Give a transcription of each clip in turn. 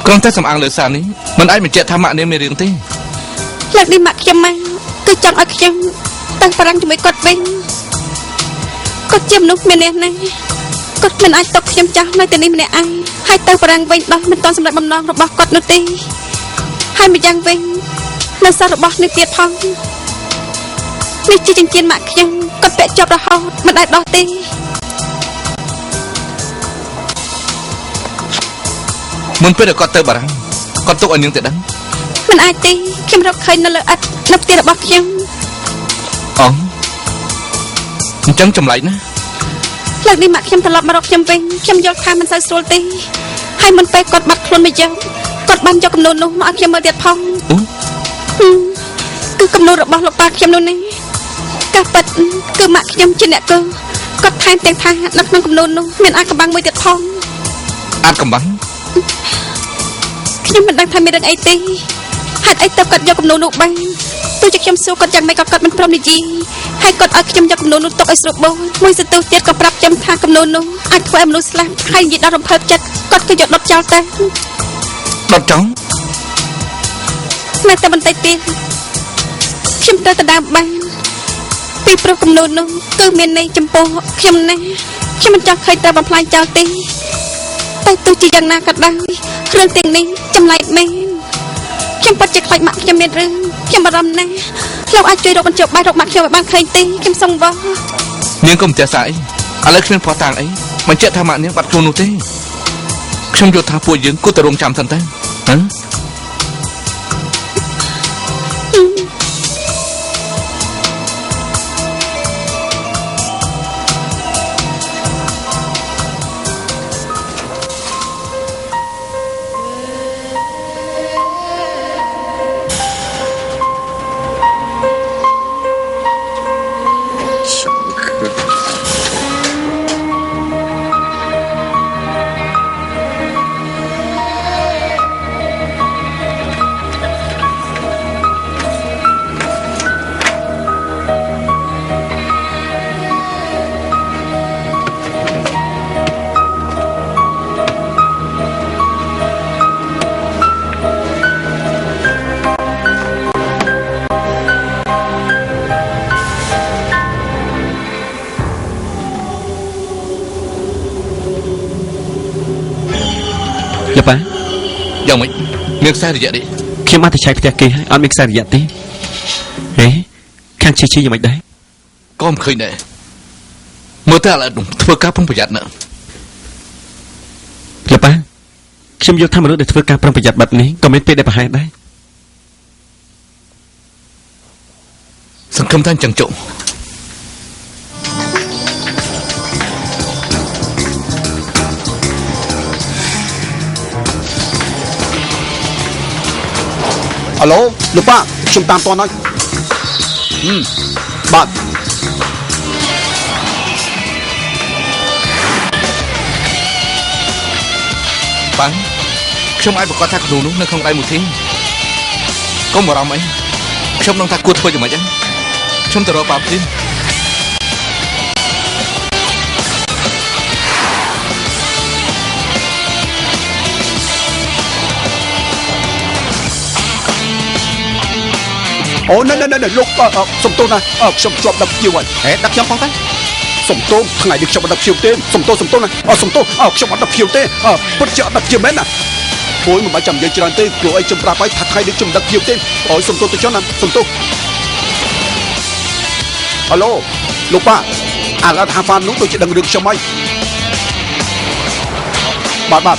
គ្រាន់តែសំអាងលើសារនេះមិនអាចបញ្ជាក់ថាម៉ាក់នាងមានរឿងទេលើកនេះម៉ាក់ខ្ញុំមកគឺចង់ឲ្យខ្ញុំទៅបារាំងជាមួយគាត់វិញគាត់ជាមនុស្សមានអ្នកណាគាត់មិនអាចຕົកខ្ញុំចាស់នៅទីនេះម្នាក់ឯងហើយទៅបារាំងវិញដោយមិនទាន់សម្រេចបំណងរបស់គាត់នោះទេហើយម្យ៉ាងវិញនៅសាររបស់នេះទៀតផងនេះជាចិញ្ចៀនម៉ាក់ខ្ញុំគាត់ពាក់ជាប់រហូតមិនអាចដោះទេមុនពេលគាត់ទៅបារាំងគាត់ទុកឲ្យនាងទៅដឹងមិនអាចទេខ្ញុំរកឃើញនៅលើឥដ្ឋនៅផ្ទះរបស់ខ្ញុំអញ្ចឹងចម្លែកណាលើកនេះម៉ាក់ខ្ញុំត្រឡប់មករកខ្ញុំវិញខ្ញុំយល់ថាមិនសូវស្រួលទេហើយមុនពេលគាត់បាត់ខ្លួនមកយើងគាត់បានយកគំនូរនោះមកឲ្យខ្ញុំមើលទៀតផងគឺគំនូររបស់លោកប៉ាខ្ញុំនោះនេះកាពិតគឺម៉ាក់ខ្ញុំជាអ្នកគាត់ថែមទាំងថានៅក្នុងគំនូរនោះមានអាចកំបាំងមួយទៀតផងអាចកំបាំងខ្ញុំមិនដឹងថាមានរឿងអីទេហេតុអីទៅគាត់យកគំនូរនោះបានទោះជាខ្ញុំសួរគាត់យ៉ាងម៉េចក៏គាត់មិនព្រមនិយាយហើយគាត់ឲ្យខ្ញុំយកគំនូរនោះទុកឲ្យស្រួលបោមួយសន្ទុះទៀតក៏ប្រាប់ខ្ញុំថាគំនូរនោះអាចធ្វើឲ្យមនុស្សស្លាប់ហើយនិយាយដល់រំភើបចិត្តគាត់ក៏យកដុតចោលទៅដុតចោលនៅតែបន្តិចទៀតខ្ញុំត្រូវទៅដើមបានពីព្រោះគំនូរនោះគឺមានន័យចំពោះខ្ញុំណាខ្ញុំមិនចង់ឃើញត្រូវបំផ្លាញចោលទេតែទោះជាយ៉ាងណាក៏ដោយគ្រឿងទាំងនេះចម្លែកមែនខ្ញុំពិតជាខ្លាចម៉ាក់ខ្ញុំមានរឿងខ្ញុំបារម្ភណាស់លោកអាចជួយរកបញ្ចុះបាយរកម៉ាក់ខ្ញុំឲ្យបានឃើញទេខ្ញុំសូមវល់នាងកុំផ្ទះសាយឥឡូវគ្មានផោះតាំងអីបញ្ជាក់ថាម៉ាក់នាងបាត់ខ្លួននោះទេខ្ញុំយល់ថាពួកយើងគួរតែរងចាំសិនទៅហ៎យ៉ាងម៉េចមានខ្សែរយៈទេខ្ញុំអត់ទៅឆៃផ្ទះគេហើយអត់មានខ្សែរយៈទេហេខាងជីយ៉ាងម៉េចដែរក៏មិនឃើញដែរមើលទៅឥឡូវនោះធ្វើការប្រុងប្រយ័ត្នណាស់លោកប៉ាខ្ញុំយល់ថាមនុស្សដែលធ្វើការប្រុងប្រយ័ត្នបែបនេះក៏មានពេលដែលប្រហែលដែរសង្ឃឹមថាអញ្ចឹងចុះអាឡូលោកប៉ាខ្ញុំតាមតនហើយបាទប៉ាខ្ញុំអាចប្រកាសថាគ្រូនោះនៅក្នុងដៃមួយធីកុំបារម្ភអីខ្ញុំនឹងថាគួរធ្វើយ៉ាងម៉េចហ្នឹងខ្ញុំទៅរកប៉ាព្រីមអូណែលោកសុំទោសណាខ្ញុំជាប់ដឹកភ្ញៀវហើយដឹកខ្ញុំផងទេសុំទោសថ្ងៃនេះខ្ញុំអត់ដឹកភ្ញៀវទេសុំទោសណាសុំទោសខ្ញុំអត់ដឹកភ្ញៀវទេពិតជាអត់ដឹកភ្ញៀវមែនណាអូយមិនបាច់ចាំនិយាយច្រើនទេព្រោះអីខ្ញុំប្រាប់ហើយថាថ្ងៃនេះខ្ញុំដឹកភ្ញៀវទេអូយសុំទោសទៅចុះណាសុំទោសអាឡូលោកប៉ាអាឡាថាហ្វាននោះដូចជាដឹងរឿងខ្ញុំហើយបាទ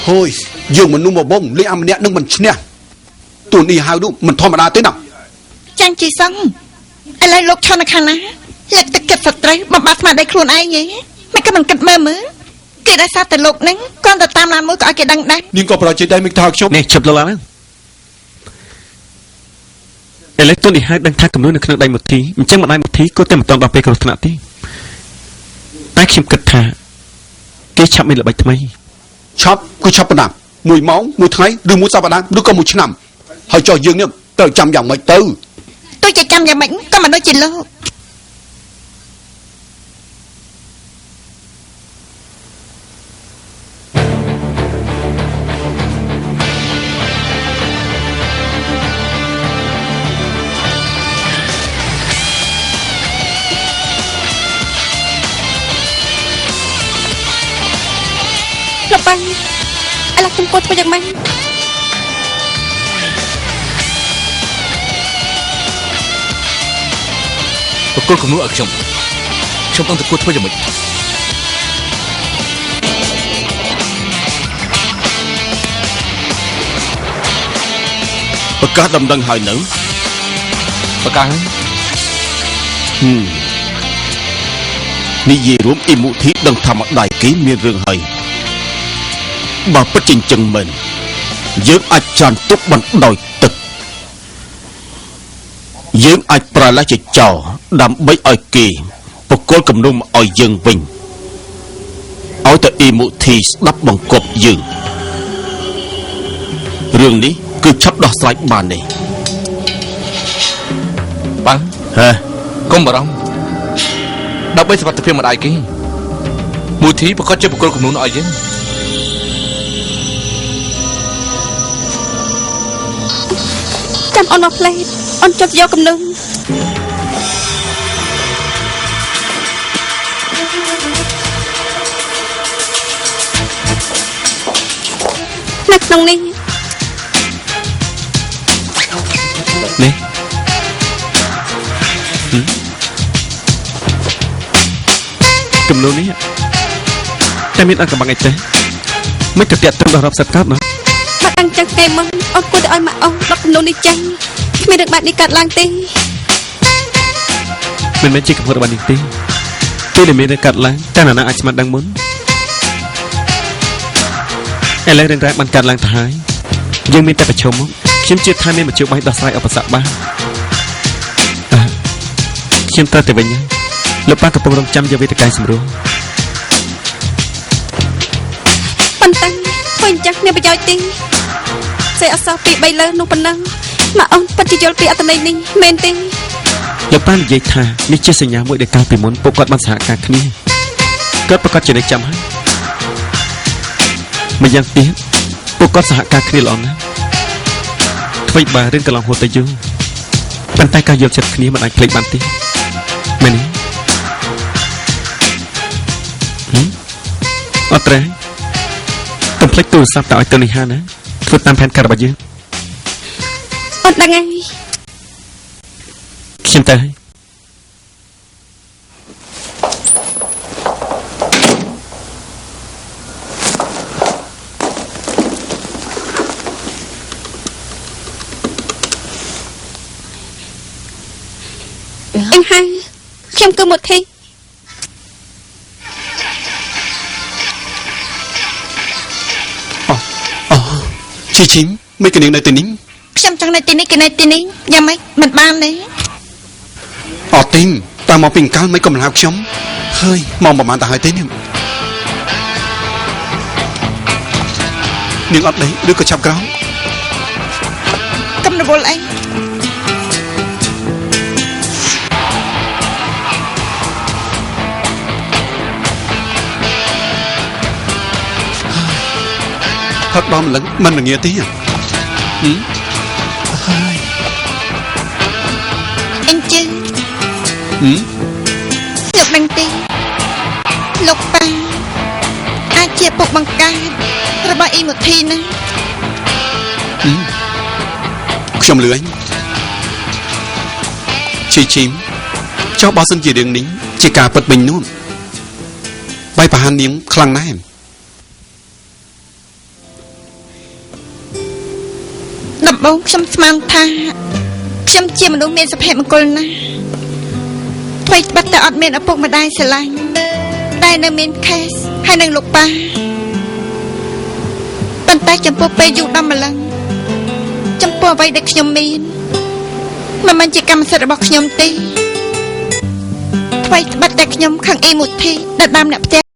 ហូយយើងមនុស្សមកបងលេងអាម្នាក់នឹងមិនឈ្នះទូនេះហៅនោះមិនធម្មតាទេណាចាញ់ជីសឹងឥឡូវលោកឈរនៅខាងណាលើកទឹកចិត្តស្ត្រីបំបត្តិស្មារតីខ្លួនឯងហ៎មិនក៏មិនគិតមើលគេដែលសារតែលោកនឹងគាត់ទៅតាមឡានមួយក៏ឲ្យគេដឹងដែរនាងក៏ប្រជិតដែរមិនថាខ្ញុំនេះជិបលោកឡានឥឡូវទូនេះហៅដឹងថាកំនួននៅក្នុងដៃមុទ្ធីអញ្ចឹងម្ដាយមុទ្ធីក៏តែមិនតន់ដល់ពេលគ្រោះថ្នាក់ទេតែខ្ញុំគិតថាគេឆាប់មានល្បិចថ្មីឆាប់គឺឆាប់ប៉ុណ្ណា1ម៉ោង1ថ្ងៃឬ1សប្តាហ៍ឬក៏1ឆ្នាំហើយចុះយើងនេះត្រូវចាំយ៉ាងម៉េចទៅទោះជាចាំយ៉ាងម៉េចក៏មិនដូចជាលោក លោកប៉ាឥឡូវខ្ញុំគួរធ្វើយ៉ាងម៉េច បកគលគំនូឲ្យខ្ញុំต้องតែគួរធ្វើយ៉ាងម៉េច ប្រកាសដំណឹងហើយនៅ ប្រកាសហើយ និយាយរួមអ៊ីមូធីដឹងថាម្ដាយគេមានរឿងហើយបើពិតជាចឹងមែនយើងអាចចាន់ទុកបណ្ដោយទឹកយើងអាចប្រើលេសជាចោលដើម្បីឲ្យគេបកគលគំនុំឲ្យយើងវិញឲ្យតែអ៊ីមូធីស្ដាប់បង្គាប់យើងរឿងនេះគឺឆាប់ដោះស្រាយបានទេ ប៉ា ហ៎ កុំបារម្ភដើម្បីសុវត្ថិភាពម្ដាយគេមូលធីប្រកាសជាបកគលគំនូឲ្យយើង ចាំអូនមកផ្លេតអូនចុចយកគំនុំនៅក្នុងនេះ នេះគំនូនេះតែមានអត្ថបទអីទេមិនក៏តាក់ទងដល់រាប់សិបកើតណា បាត់ដឹងចឹងថ្ងៃមុនអូនគួរតែឲ្យម៉ាក់អូនដកគំនុំនេះចេញគ្មានរឿងបែបនេះកើតឡើងទេ មិនមែនជាកំហុសរបស់នេះទេពេលដែលមានរឿងកើតឡើងតែនរណាអាចស្មានដឹងមុនឥឡូវរឿងរ៉ាវបានកើតឡើងទៅហើយយើងមានតែប្រឈមមកខ្ញុំជឿថាមានមធ្យោបាយដោះស្រាយឧបសគ្គបានខ្ញុំត្រូវទៅវិញហើយលោកប៉ាកំពុងរងចាំយកវេទិកាសម្រួល ប៉ុន្តែធ្វើអញ្ចឹងមានប្រយោជន៍ទេសេអសោះពី3លើនោះប៉ុណ្ណឹងម៉ាក់អូនពិតជាយល់ពីអត្ថន័យនេះមែនទេ លោកប៉ានិយាយថានេះជាសញ្ញាមួយដែលកាលពីមុនពួកគាត់បានសហការគ្នាគាត់ប្រកាសជានៅចាំហើយម្យ៉ាងទៀតពួកគាត់សហការគ្នាល្អណាស់អ្វីបើរឿងកន្លងហួសទៅយូរប៉ុន្តែការយល់ចិត្តគ្នាមិនអាចភ្លេចបានទេមែនទេអត់ទេកុំភ្លេចទូរស័ព្ទទៅឲ្យទៅនេះហាណាធ្វើតាមផែនការរបស់យើង អូនដឹងហើយ ខ្ញុំទៅហើយ អញហើយខ្ញុំគឺមុតធី ជីជីមមិនគនាងនៅទីនេះ ខ្ញុំចង់នៅទីនេះគេនៅទីនេះយ៉ាងម៉េចមិនបានទេ អត់ទីងតាមមកពីកាលមិនក៏មិនហៅខ្ញុំហើយមកប្រហែលទៅហើយទេនាងនាងអត់ដេកឬក៏ចាប់ក្រោម កំរវល់អី ហត់ដល់ម្លឹងមិនល្ងាទេហើយ អញជឿលោកដឹងទេលោកប៉ាអាចជាពុកបង្កើតរបស់អ៊ីមូធីនឹង ខ្ញុំលឿនជីជីមចុះបើសិនជារឿងនេះជាការពិតវិញនោះបាយប្រហាននាងខ្លាំងណាស់ ដំបូងខ្ញុំស្មានថាខ្ញុំជាមនុស្សមានសុភមង្គលណាស់ថ្មីត្បិតតែអត់មានឪពុកម្ដាយស្រឡាញ់តែនៅមានខេសហើយនឹងលោកប៉ាប៉ុន្តែចំពោះពេលយូរដល់ម្លឹងចំពោះអ្វីដែលខ្ញុំមានមិនមែនជាកម្មសិទ្ធិរបស់ខ្ញុំទេថ្មីត្បិតតែខ្ញុំខឹងអ៊ីមូធីដែលបានអ្នកផ្ទះ